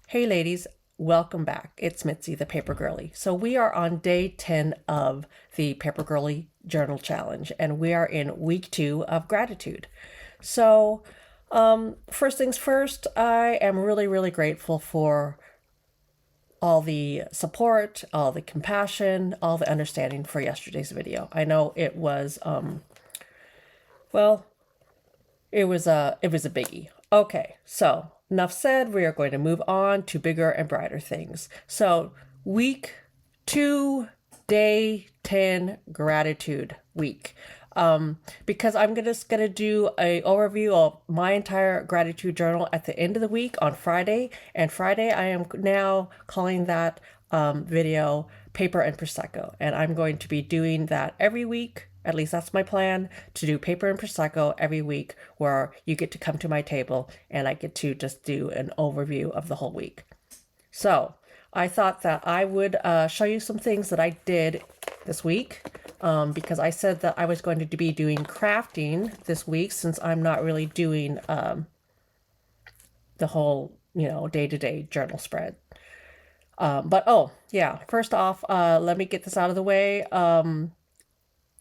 Hey ladies, welcome back. It's Mitzi, the Paper Girly. So we are on day 10 of the Paper Girly Journal Challenge, and we are in week 2 of gratitude. So first things first, I am really grateful for all the support, all the compassion, all the understanding for yesterday's video. I know it was, well, it was a biggie. Okay, so enough said. We are going to move on to bigger and brighter things. So week 2, day 10, gratitude week. Because I'm just gonna do a overview of my entire gratitude journal at the end of the week on Friday. And Friday, I am now calling that video Paper and Prosecco, and I'm going to be doing that every week. At least that's my plan, to do Paper and Prosecco every week, where you get to come to my table and I get to just do an overview of the whole week. So I thought that I would show you some things that I did this week, because I said that I was going to be doing crafting this week, since I'm not really doing the whole, day-to-day journal spread. But oh yeah, first off, let me get this out of the way.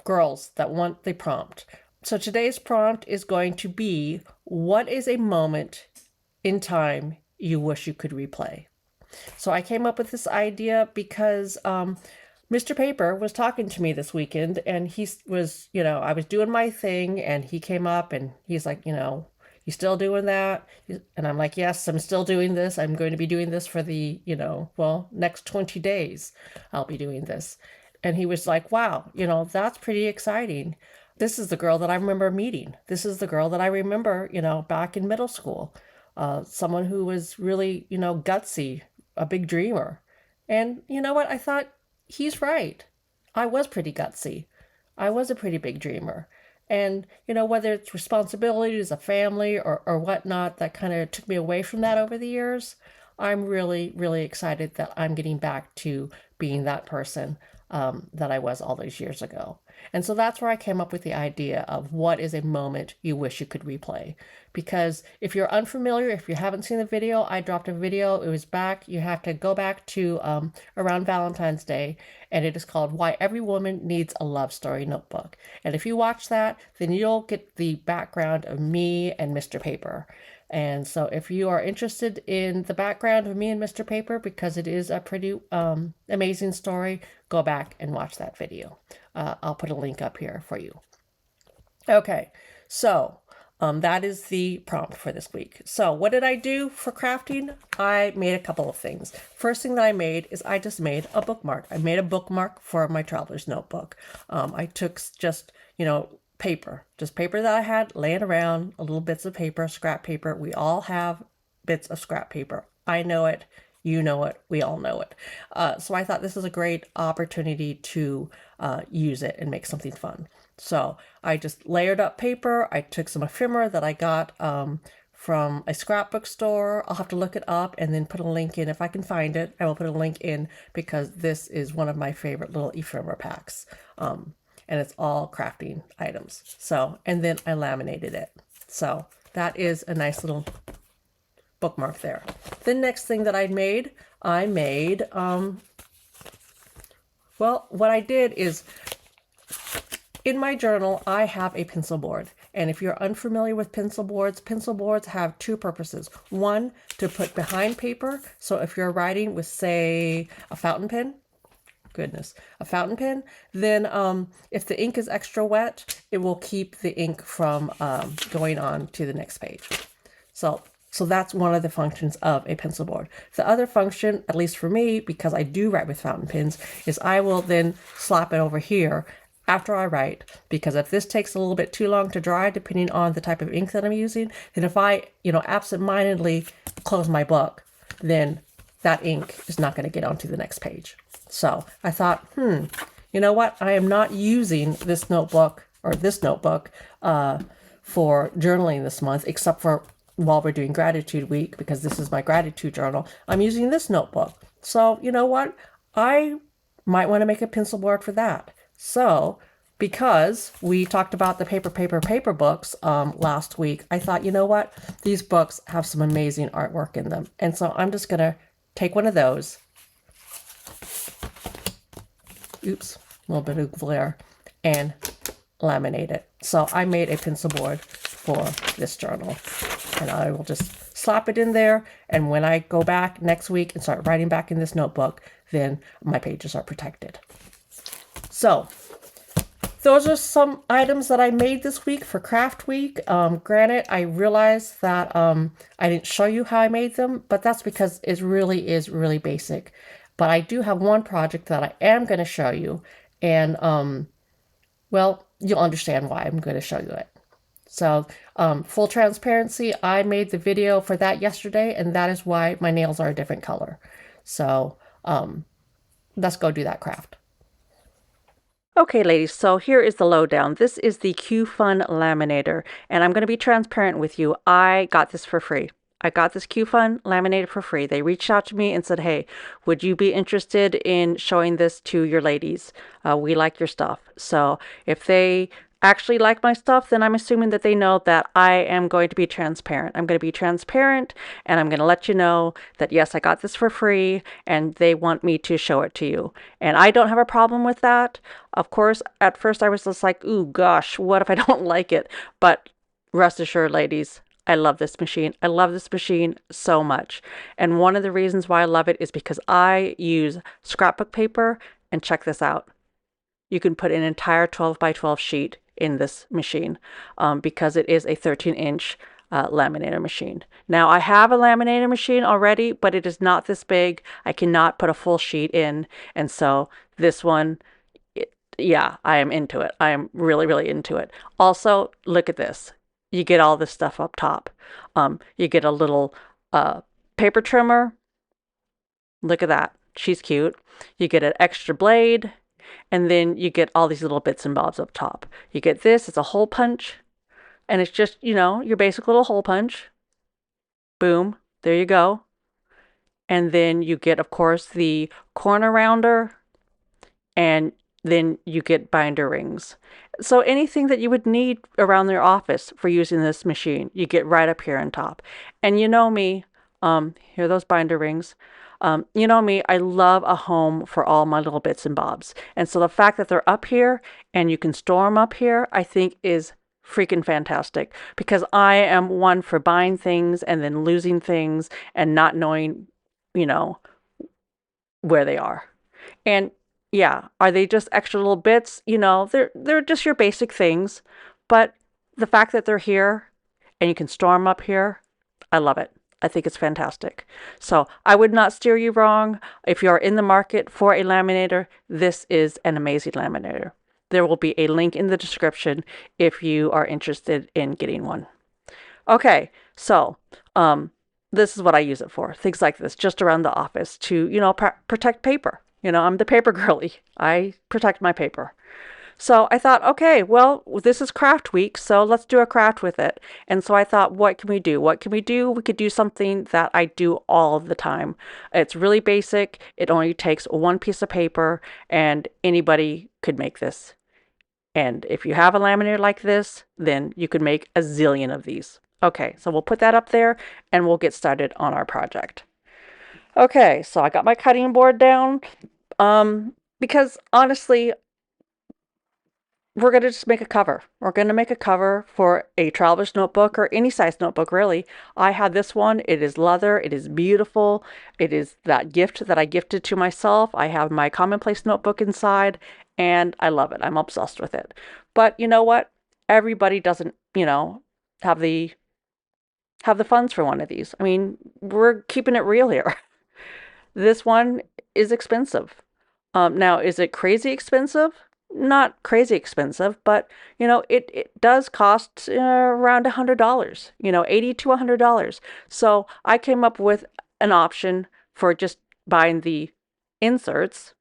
Girls that want the prompt. So today's prompt is going to be, what is a moment in time you wish you could replay? So I came up with this idea because Mr. Paper was talking to me this weekend, and he was, I was doing my thing, and he came up and he's like, you still doing that? And I'm like, yes, I'm still doing this. I'm going to be doing this for the, next 20 days. I'll be doing this. And he was like, wow, that's pretty exciting. This is the girl that I remember meeting. This is the girl that I remember, back in middle school. Someone who was really, gutsy, a big dreamer. And you know what? I thought, he's right. I was pretty gutsy. I was a pretty big dreamer. And, whether it's responsibilities, a family, or whatnot, that kind of took me away from that over the years, I'm really excited that I'm getting back to being that person that I was all those years ago. And so that's where I came up with the idea of, what is a moment you wish you could replay? Because if you're unfamiliar, if you haven't seen the video, I dropped a video. It was back. You have to go back to around Valentine's Day, and it is called Why Every Woman Needs a Love Story Notebook. And if you watch that, then you'll get the background of me and Mr. Paper. And so if you are interested in the background of me and Mr. Paper, because it is a pretty amazing story, go back and watch that video. I'll put a link up here for you. Okay, so that is the prompt for this week. So what did I do for crafting? I made a couple of things. First thing that I made is I just made a bookmark. I made a bookmark for my traveler's notebook. I took just, paper, just paper that I had laying around, a little bits of paper, scrap paper. We all have bits of scrap paper. I know it. You know it. We all know it. So I thought this is a great opportunity to use it and make something fun. So I just layered up paper. I took some ephemera that I got from a scrapbook store. I'll have to look it up and then put a link in. If I can find it, I will put a link in, because this is one of my favorite little ephemera packs. And it's all crafting items. So, and then I laminated it. So that is a nice little bookmark there. The next thing that I made, well, what I did is, in my journal, I have a pencil board. And if you're unfamiliar with pencil boards have two purposes. One, to put behind paper. So if you're writing with, say, a fountain pen, then if the ink is extra wet, it will keep the ink from going on to the next page. So that's one of the functions of a pencil board. The other function, at least for me, because I do write with fountain pens, is I will then slap it over here after I write, because if this takes a little bit too long to dry, depending on the type of ink that I'm using, then if I, absentmindedly close my book, then that ink is not going to get onto the next page. So I thought, you know what? I am not using this notebook for journaling this month, except for while we're doing gratitude week, because this is my gratitude journal. I'm using this notebook. So you know what? I might want to make a pencil board for that. So because we talked about the paper books last week, I thought, you know what? These books have some amazing artwork in them. And so I'm just going to take one of those. Oops, a little bit of glare. And laminate it. So I made a pencil board for this journal. And I will just slap it in there. And when I go back next week and start writing back in this notebook, then my pages are protected. So those are some items that I made this week for Craft Week. Granted, I realized that I didn't show you how I made them, but that's because it really is really basic. But I do have one project that I am going to show you, and well, you'll understand why I'm going to show you it. So, full transparency, I made the video for that yesterday, and that is why my nails are a different color. So, let's go do that craft. Okay, ladies, so here is the lowdown. This is the QFUN Laminator, and I'm going to be transparent with you. I got this for free. I got this QFUN Laminator for free. They reached out to me and said, hey, would you be interested in showing this to your ladies? We like your stuff. So if they actually like my stuff, then I'm assuming that they know that I am going to be transparent. I'm going to be transparent, and I'm going to let you know that, yes, I got this for free, and they want me to show it to you. And I don't have a problem with that. Of course, at first I was just like, ooh, gosh, what if I don't like it? But rest assured, ladies, I love this machine. I love this machine so much. And one of the reasons why I love it is because I use scrapbook paper, and check this out. You can put an entire 12 by 12 sheet in this machine because it is a 13-inch laminator machine. Now, I have a laminator machine already, but it is not this big. I cannot put a full sheet in. And so this one, yeah, I am into it. I am really, really into it. Also, look at this. You get all this stuff up top. You get a little paper trimmer. Look at that. She's cute. You get an extra blade. And then you get all these little bits and bobs up top. You get this, it's a hole punch. And it's just, you know, your basic little hole punch. Boom, there you go. And then you get, of course, the corner rounder. And then you get binder rings. So anything that you would need around your office for using this machine, you get right up here on top. And you know me, here are those binder rings. You know me, I love a home for all my little bits and bobs. And so the fact that they're up here and you can store them up here, I think is freaking fantastic, because I am one for buying things and then losing things and not knowing, you know, where they are. And yeah, are they just extra little bits? You know, they're just your basic things, but the fact that they're here and you can store them up here, I love it. I think it's fantastic. So I would not steer you wrong. If you're in the market for a laminator, this is an amazing laminator. There will be a link in the description if you are interested in getting one. Okay, so this is what I use it for. Things like this, just around the office to, you know, protect paper. You know, I'm the paper girly. I protect my paper. So I thought, okay, well, this is craft week, so let's do a craft with it. And so I thought, what can we do? What can we do? We could do something that I do all the time. It's really basic. It only takes one piece of paper, and anybody could make this. And if you have a laminator like this, then you could make a zillion of these. Okay, so we'll put that up there, and we'll get started on our project. Okay, so I got my cutting board down, because honestly, we're going to just make a cover. We're going to make a cover for a traveler's notebook or any size notebook, really. I have this one. It is leather. It is beautiful. It is that gift that I gifted to myself. I have my commonplace notebook inside, and I love it. I'm obsessed with it. But you know what? Everybody doesn't, you know, have the funds for one of these. I mean, we're keeping it real here. This one is expensive. Now, is it crazy expensive? Not crazy expensive, but you know, it does cost around $100, you know, $80 to $100. So I came up with an option for just buying the inserts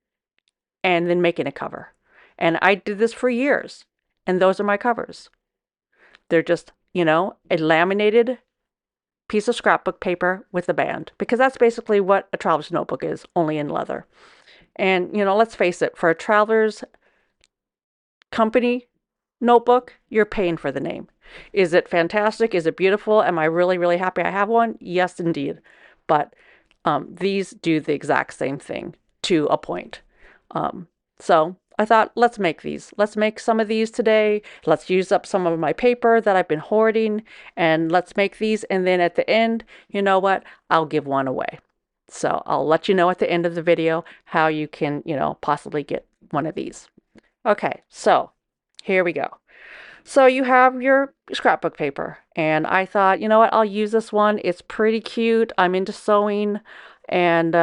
and then making a cover. And I did this for years, and those are my covers. They're just, you know, a laminated piece of scrapbook paper with a band, because that's basically what a traveler's notebook is, only in leather. And, you know, let's face it, for a traveler's company notebook, you're paying for the name. Is it fantastic? Is it beautiful? Am I really, really happy I have one? Yes, indeed. But these do the exact same thing to a point. So I thought, let's make these. Let's make some of these today. Let's use up some of my paper that I've been hoarding, and let's make these. And then at the end, you know what? I'll give one away. So I'll let you know at the end of the video how you can, possibly get one of these. Okay, so here we go. So you have your scrapbook paper, and I thought, you know what, I'll use this one. It's pretty cute. I'm into sewing, and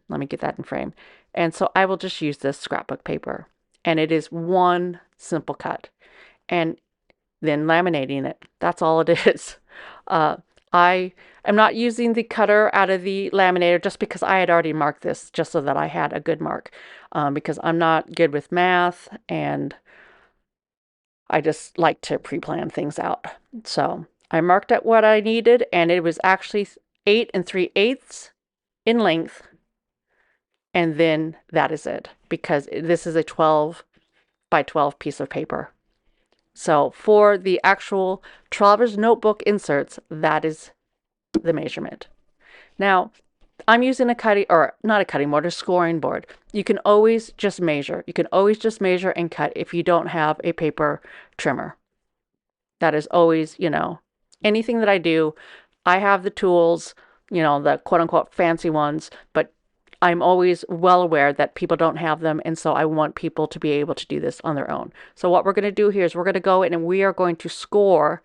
let me get that in frame. And so I will just use this scrapbook paper, and it is one simple cut, and then laminating it. That's all it is. I am not using the cutter out of the laminator just because I had already marked this, just so that I had a good mark, because I'm not good with math, and I just like to pre-plan things out. So I marked out what I needed, and it was actually 8 3/8 in length. And then that is it, because this is a 12 by 12 piece of paper. So for the actual traveler's notebook inserts, that is the measurement. Now, I'm using a cutting, or not a cutting board, a scoring board. You can always just measure. You can always just measure and cut if you don't have a paper trimmer. That is always, anything that I do, I have the tools, the quote unquote fancy ones, but I'm always well aware that people don't have them. And so I want people to be able to do this on their own. So what we're going to do here is we're going to go in and we are going to score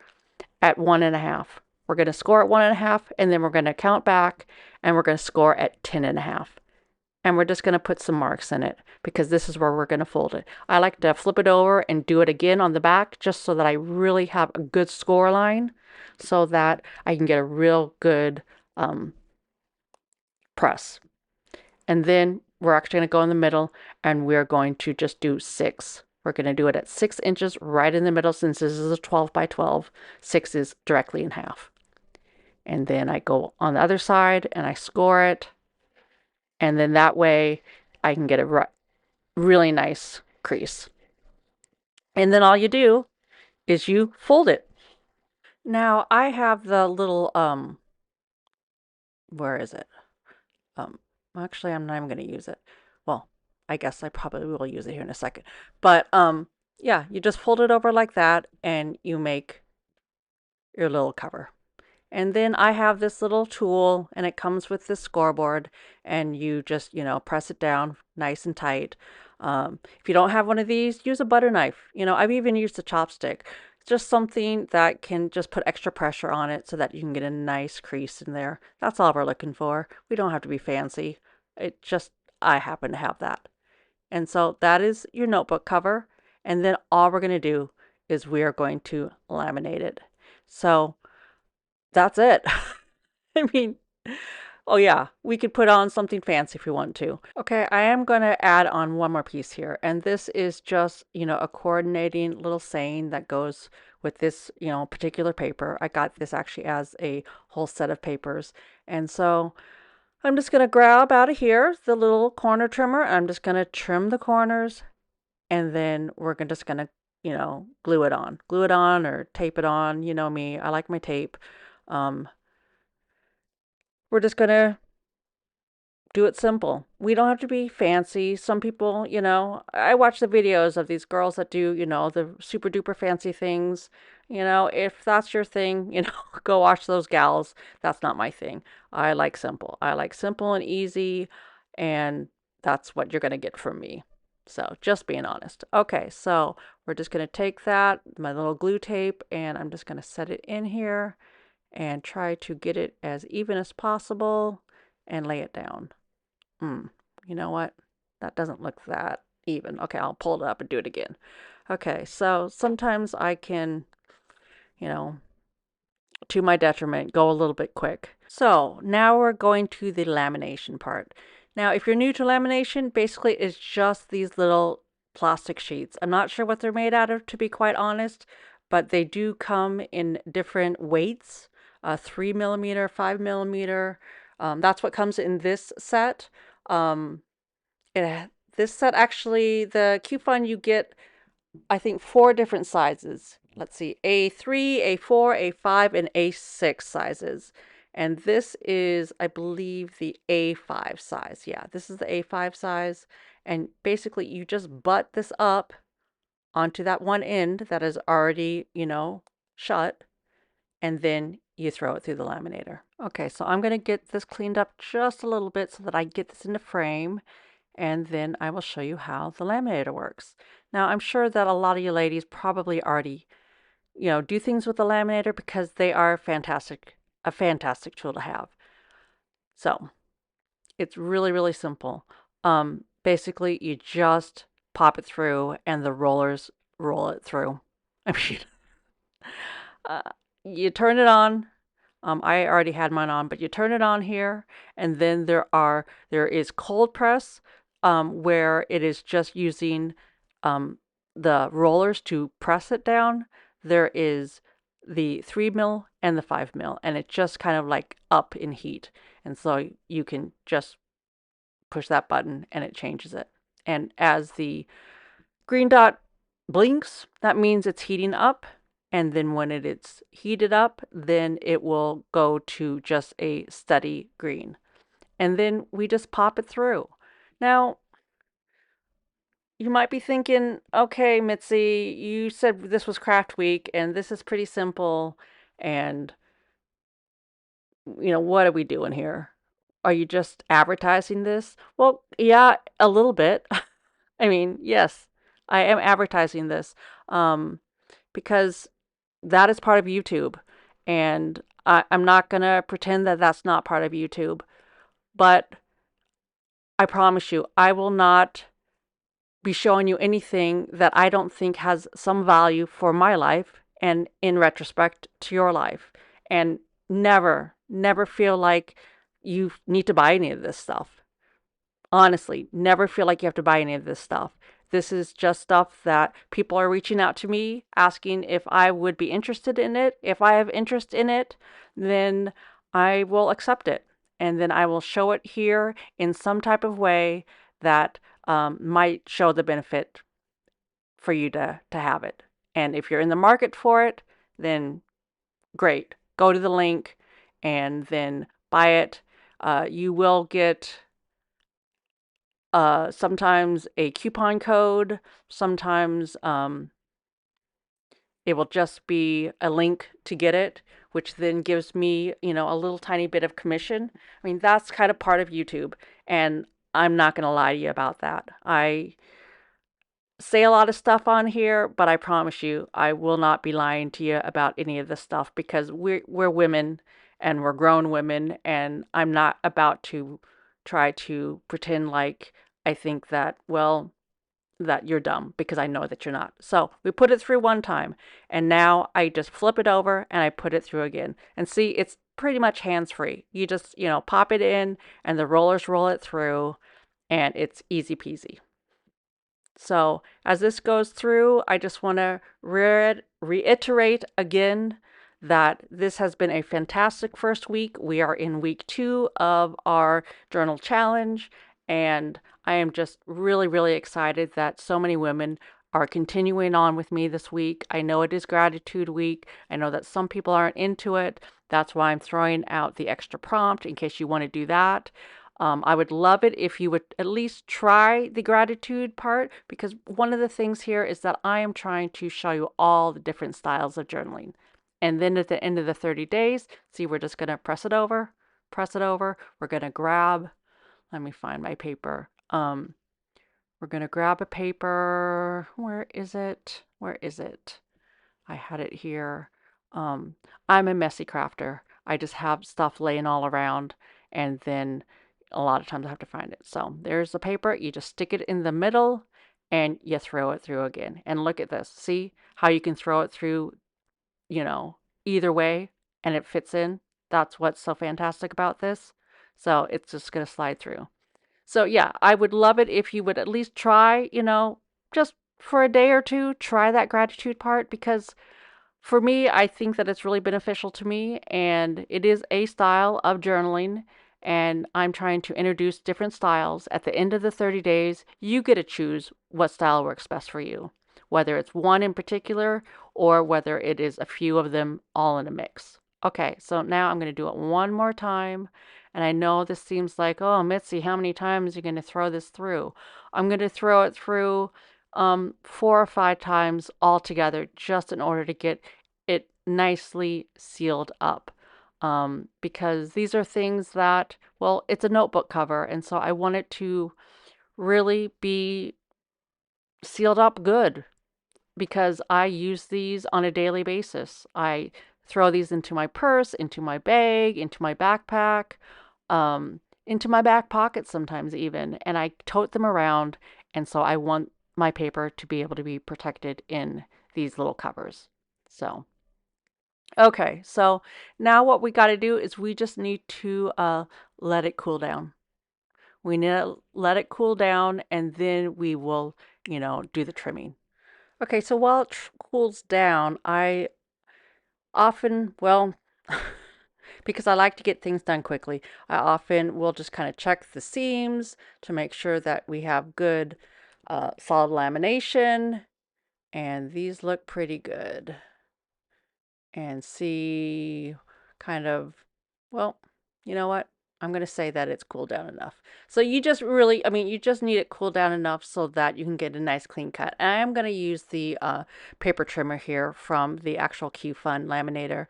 at 1.5. We're going to score at 1.5, and then we're going to count back, and we're going to score at 10.5. And we're just going to put some marks in it, because this is where we're going to fold it. I like to flip it over and do it again on the back, just so that I really have a good score line, so that I can get a real good press. And then we're actually going to go in the middle, and we're going to just do 6. We're going to do it at 6 inches right in the middle. Since this is a 12 by 12, 6 is directly in half. And then I go on the other side and I score it. And then that way I can get a really nice crease. And then all you do is you fold it. Now I have the little, where is it? Actually, I'm not even going to use it. Well, I guess I probably will use it here in a second. But, yeah, you just fold it over like that, and you make your little cover. And then I have this little tool, and it comes with this scoreboard, and you just, press it down nice and tight. If you don't have one of these, use a butter knife. I've even used a chopstick. It's just something that can just put extra pressure on it so that you can get a nice crease in there. That's all we're looking for. We don't have to be fancy. I happen to have that. And so that is your notebook cover. And then all we're going to do is we are going to laminate it. So that's it. I mean, oh yeah, we could put on something fancy if we want to. Okay, I am going to add on one more piece here. And this is just, a coordinating little saying that goes with this, particular paper. I got this actually as a whole set of papers. And so I'm just going to grab out of here the little corner trimmer. I'm just going to trim the corners, and then we're just going to, glue it on. Glue it on or tape it on. You know me, I like my tape. We're just going to do it simple. We don't have to be fancy. Some people, I watch the videos of these girls that do, the super duper fancy things. If that's your thing, go watch those gals. That's not my thing. I like simple. I like simple and easy, and that's what you're going to get from me. So just being honest. Okay, so we're just going to take that, my little glue tape, and I'm just going to set it in here and try to get it as even as possible and lay it down. You know what? That doesn't look that even. Okay, I'll pull it up and do it again. Okay, so sometimes I can, to my detriment, go a little bit quick. So now we're going to the lamination part. Now, if you're new to lamination, basically it's just these little plastic sheets. I'm not sure what they're made out of, to be quite honest, but they do come in different weights, 3 millimeter, 5 millimeter. That's what comes in this set. This set, actually, the QFUN, you get I think 4 different sizes. Let's see, A3, A4, A5, and A6 sizes. And this is, I believe, the A5 size. Yeah, this is the A5 size. And basically, you just butt this up onto that one end that is already, shut, and then you throw it through the laminator. Okay, so I'm going to get this cleaned up just a little bit so that I get this into frame, and then I will show you how the laminator works. Now, I'm sure that a lot of you ladies probably already, do things with the laminator because they are fantastic, a fantastic tool to have. So, it's really, really simple. Basically, you just pop it through and the rollers roll it through. I mean, uh, you turn it on. I already had mine on, but you turn it on here, and then there is cold press, where it is just using the rollers to press it down. There is the 3 mil and the 5 mil, and it just kind of like up in heat, and so you can just push that button and it changes it. And as the green dot blinks, that means it's heating up. And then when it's heated up, then it will go to just a steady green. And then we just pop it through. Now, you might be thinking, okay, Mitzi, you said this was craft week and this is pretty simple. And, what are we doing here? Are you just advertising this? Well, yeah, a little bit. I mean, yes, I am advertising this, because that is part of YouTube. And I'm not going to pretend that that's not part of YouTube. But I promise you, I will not be showing you anything that I don't think has some value for my life and in retrospect to your life. And never, never feel like you need to buy any of this stuff. Honestly, never feel like you have to buy any of this stuff. This is just stuff that people are reaching out to me asking if I would be interested in it. If I have interest in it, then I will accept it. And then I will show it here in some type of way that might show the benefit for you to have it. And if you're in the market for it, then great. Go to the link and then buy it. You will get sometimes a coupon code, sometimes it will just be a link to get it, which then gives me, a little tiny bit of commission. I mean, that's kind of part of YouTube, and I'm not going to lie to you about that. I say a lot of stuff on here, but I promise you, I will not be lying to you about any of this stuff because we're women and we're grown women, and I'm not about to try to pretend like I think that, well, that you're dumb because I know that you're not. So we put it through one time, and now I just flip it over and I put it through again. And see, it's pretty much hands-free. You just, pop it in and the rollers roll it through, and it's easy peasy. So as this goes through, I just want to reiterate again that this has been a fantastic first week. We are in week 2 of our journal challenge, and I am just really, really excited that so many women are continuing on with me this week. I know it is gratitude week. I know that some people aren't into it. That's why I'm throwing out the extra prompt in case you want to do that. I would love it if you would at least try the gratitude part, because one of the things here is that I am trying to show you all the different styles of journaling. And then at the end of the 30 days, see, we're just going to press it over, press it over. We're going to grab, let me find my paper. We're going to grab a paper. Where is it? Where is it? I had it here. I'm a messy crafter. I just have stuff laying all around, and then a lot of times I have to find it. So there's the paper. You just stick it in the middle and you throw it through again. And look at this. See how you can throw it through, either way and it fits in. That's what's so fantastic about this. So it's just going to slide through. So yeah, I would love it if you would at least try, just for a day or two, try that gratitude part, because for me, I think that it's really beneficial to me, and it is a style of journaling, and I'm trying to introduce different styles. At the end of the 30 days, you get to choose what style works best for you. whether it's one in particular or whether it is a few of them all in a mix. Okay, so now I'm going to do it one more time. And I know this seems like, oh, Mitzi, how many times are you going to throw this through? I'm going to throw it through 4 or 5 times all together just in order to get it nicely sealed up. Because these are things that, well, it's a notebook cover, and so I want it to really be sealed up good because I use these on a daily basis. I throw these into my purse, into my bag, into my backpack, into my back pocket sometimes even, and I tote them around. And so I want my paper to be able to be protected in these little covers. So, okay, so now what we got to do is we just need to let it cool down. We need to let it cool down and then we will, do the trimming. Okay, so while it cools down, I often, well, because I like to get things done quickly, I often will just kind of check the seams to make sure that we have good solid lamination. And these look pretty good. And see kind of, well, you know what? I'm going to say that it's cooled down enough. So you just really, you just need it cooled down enough so that you can get a nice clean cut. And I am going to use the paper trimmer here from the actual QFUN laminator.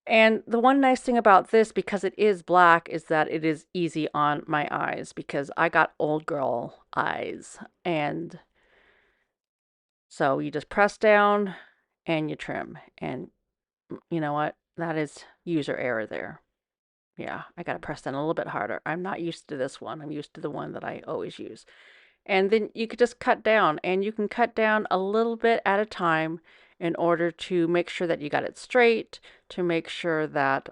And the one nice thing about this, because it is black, is that it is easy on my eyes because I got old girl eyes. And so you just press down and you trim. And you know what? That is user error there. Yeah, I got to press down a little bit harder. I'm not used to this one. I'm used to the one that I always use. And then you could just cut down, and you can cut down a little bit at a time in order to make sure that you got it straight, to make sure that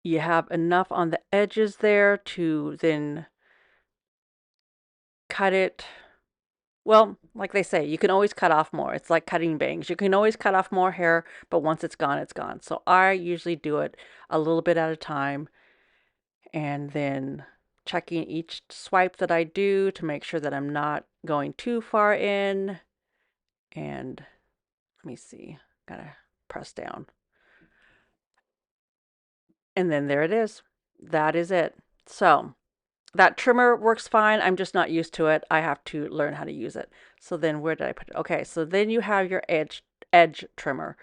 you have enough on the edges there to then cut it. Well, like they say, you can always cut off more. It's like cutting bangs. You can always cut off more hair, but once it's gone, it's gone. So I usually do it a little bit at a time and then checking each swipe that I do to make sure that I'm not going too far in. And let me see, gotta press down. And then there it is. That is it. So that trimmer works fine. I'm just not used to it. I have to learn how to use it. So then where did I put it? Okay, so then you have your edge trimmer.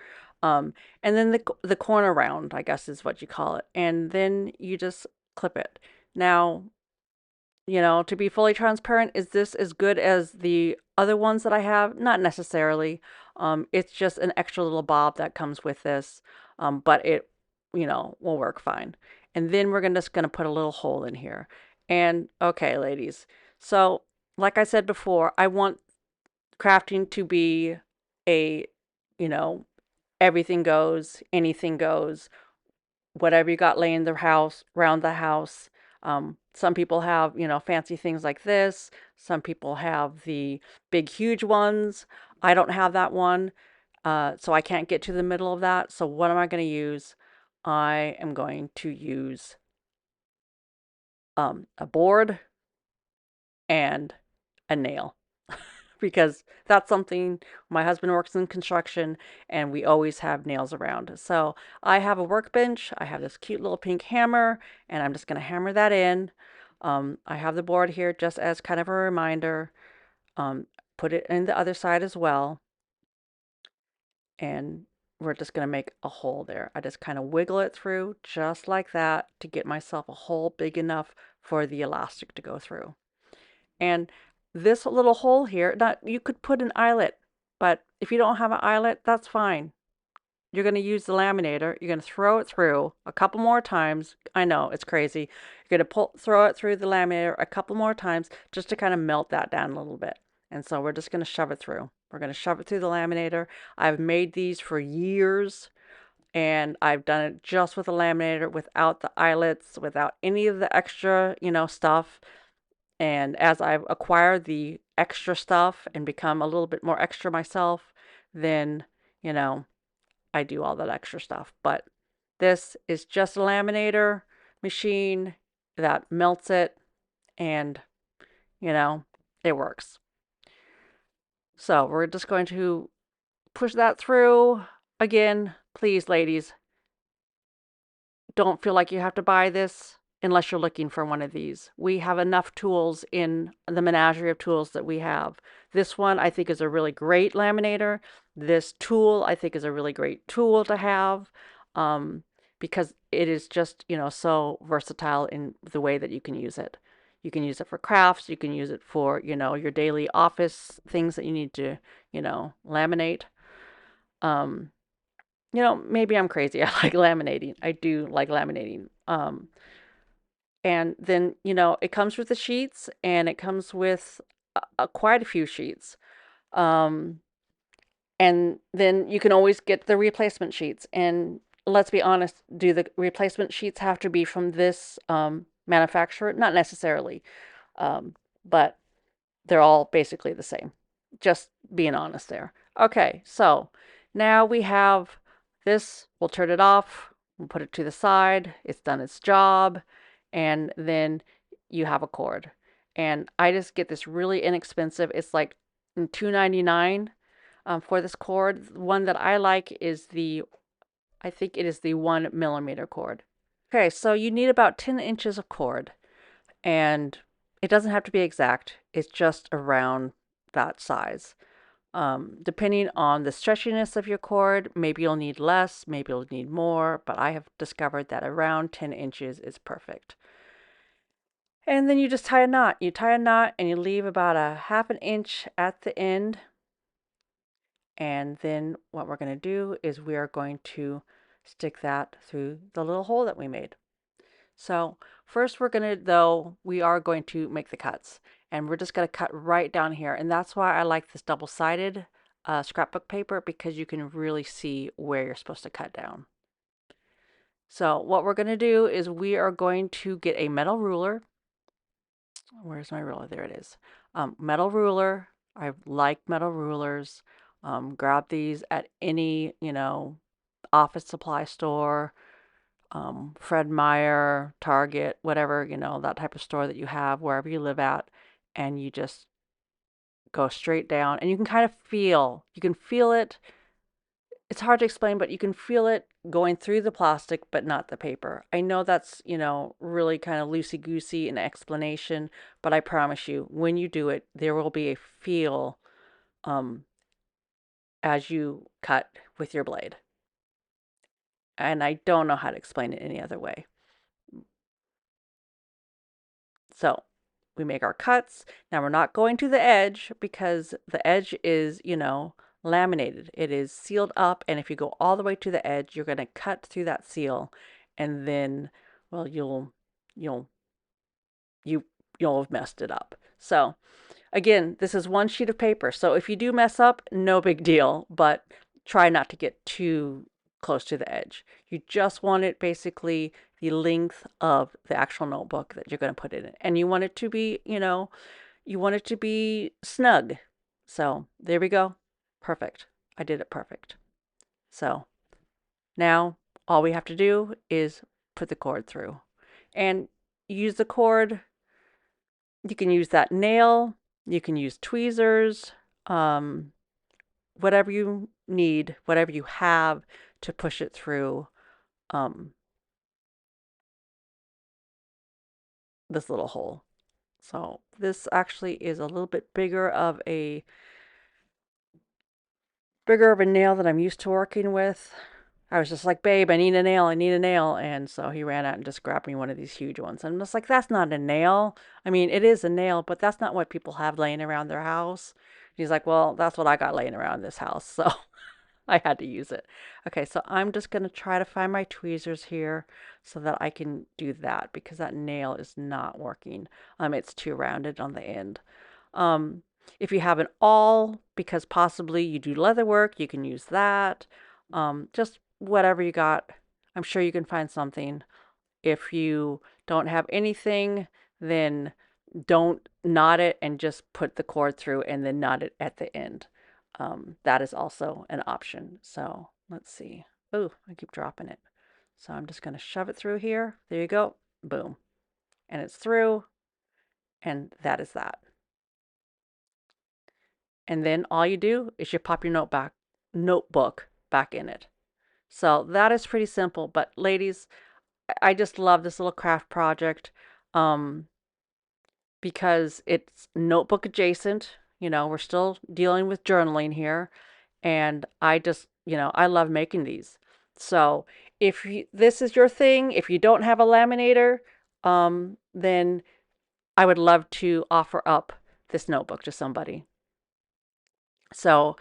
And then the corner round, I guess is what you call it. And then you just clip it. Now, to be fully transparent, is this as good as the other ones that I have? Not necessarily. It's just an extra little bob that comes with this, but it, will work fine. And then we're just gonna put a little hole in here. And okay, ladies. So, like I said before, I want crafting to be a, you know, everything goes, anything goes, whatever you got laying the house around the house. Some people have, fancy things like this. Some people have the big, huge ones. I don't have that one, so I can't get to the middle of that. So what am I going to use? I am going to use a board and a nail. Because that's something my husband works in construction and we always have nails around. So I have a workbench. I have this cute little pink hammer and I'm just going to hammer that in. I have the board here just as kind of a reminder. Put it in the other side as well. And we're just going to make a hole there. I just kind of wiggle it through just like that to get myself a hole big enough for the elastic to go through. And this little hole here, now you could put an eyelet, but if you don't have an eyelet, that's fine. You're going to use the laminator. You're going to throw it through a couple more times. I know, it's crazy. You're going to throw it through the laminator a couple more times just to kind of melt that down a little bit. And so we're just going to shove it through. We're going to shove it through the laminator. I've made these for years and I've done it just with the laminator without the eyelets, without any of the extra, stuff. And as I've acquired the extra stuff and become a little bit more extra myself, then, I do all that extra stuff. But this is just a laminator machine that melts it and, you know, it works. So we're just going to push that through. Again, please, ladies, don't feel like you have to buy this unless you're looking for one of these. We have enough tools in the menagerie of tools that we have. This one I think is a really great laminator. This tool I think is a really great tool to have, because it is just, so versatile in the way that you can use it. You can use it for crafts. You can use it for, your daily office things that you need to, laminate. Um, maybe I'm crazy. I like laminating. I do like laminating. And then, it comes with the sheets and it comes with quite a few sheets. Um, and then you can always get the replacement sheets. And let's be honest, do the replacement sheets have to be from this manufacturer? Not necessarily, but they're all basically the same. Just being honest there. Okay, so now we have this. We'll turn it off. We'll put it to the side. It's done its job. And then you have a cord. And I just get this really inexpensive. It's like $2.99 for this cord. The one that I like is I think it is the 1 millimeter cord. Okay, so you need about 10 inches of cord. And it doesn't have to be exact. It's just around that size. Depending on the stretchiness of your cord, maybe you'll need less, maybe you'll need more, but I have discovered that around 10 inches is perfect. And then you just tie a knot. You tie a knot and you leave about a half an inch at the end. And then what we're going to do is we are going to stick that through the little hole that we made. So first we are going to make the cuts, and we're just going to cut right down here. And that's why I like this double-sided scrapbook paper, because you can really see where you're supposed to cut down. So what we're going to do is we are going to get a metal ruler. Where's my ruler? There it is. Metal ruler. I like metal rulers. Grab these at any, office supply store, Fred Meyer, Target, whatever, that type of store that you have wherever you live at, and you just go straight down, and you can feel it. It's hard to explain, but you can feel it going through the plastic, but not the paper. I know that's, really kind of loosey-goosey in explanation, but I promise you, when you do it, there will be a feel um, as you cut with your blade. And I don't know how to explain it any other way. So we make our cuts. Now we're not going to the edge, because the edge is, laminated. It is sealed up, and if you go all the way to the edge, you're going to cut through that seal, and then, well, you'll have messed it up. So again, this is one sheet of paper. So if you do mess up, no big deal, but try not to get too close to the edge. You just want it basically the length of the actual notebook that you're going to put it in. And you want it to be, you want it to be snug. So there we go. Perfect. I did it perfect. So now all we have to do is put the cord through. And use the cord. You can use that nail. You can use tweezers. Whatever you need, whatever you have to push it through this little hole. So this actually is a little bit bigger of a nail that I'm used to working with. I was just like, babe, I need a nail, I need a nail. And so he ran out and just grabbed me one of these huge ones. I'm just like, that's not a nail. I mean, it is a nail, but that's not what people have laying around their house. He's like, well, that's what I got laying around this house. So I had to use it. Okay, so I'm just going to try to find my tweezers here so that I can do that, because that nail is not working. It's too rounded on the end. If you have an awl, because possibly you do leather work, you can use that. Just whatever you got. I'm sure you can find something. If you don't have anything, then don't knot it and just put the cord through and then knot it at the end. That is also an option. So let's see. Oh, I keep dropping it. So I'm just going to shove it through here. There you go. Boom. And it's through. And that is that. and then all you do is you pop your notebook back in it. So that is pretty simple. But ladies, I just love this little craft project um, because it's notebook adjacent. You know, we're still dealing with journaling here. And I just, I love making these. So if this is your thing, if you don't have a laminator, then I would love to offer up this notebook to somebody. So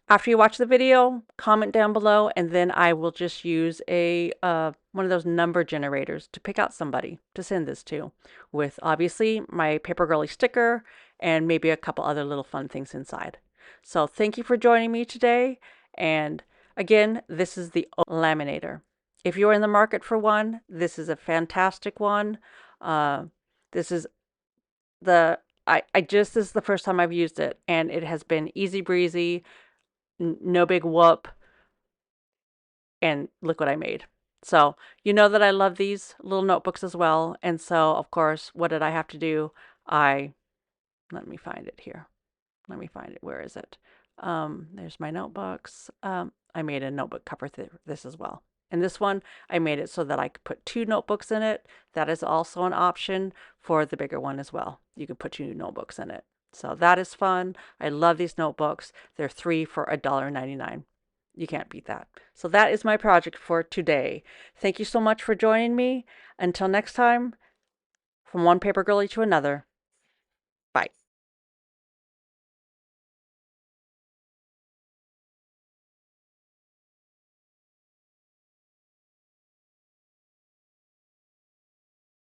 after you watch the video, comment down below, and then I will just use a one of those number generators to pick out somebody to send this to, with obviously my Paper Girly sticker and maybe a couple other little fun things inside. So thank you for joining me today, and again, this is the Laminator. If you're in the market for one, this is a fantastic one. This is this is the first time I've used it, and it has been easy breezy, no big whoop, and look what I made. So you know that I love these little notebooks as well, and so of course, what did I have to do? Let me find it here. Let me find it. Where is it? There's my notebooks. I made a notebook cover this as well. And this one, I made it so that I could put 2 notebooks in it. That is also an option for the bigger one as well. You can put 2 notebooks in it. So that is fun. I love these notebooks. They're 3 for $1.99. You can't beat that. So that is my project for today. Thank you so much for joining me. Until next time, from one paper girly to another. Bye.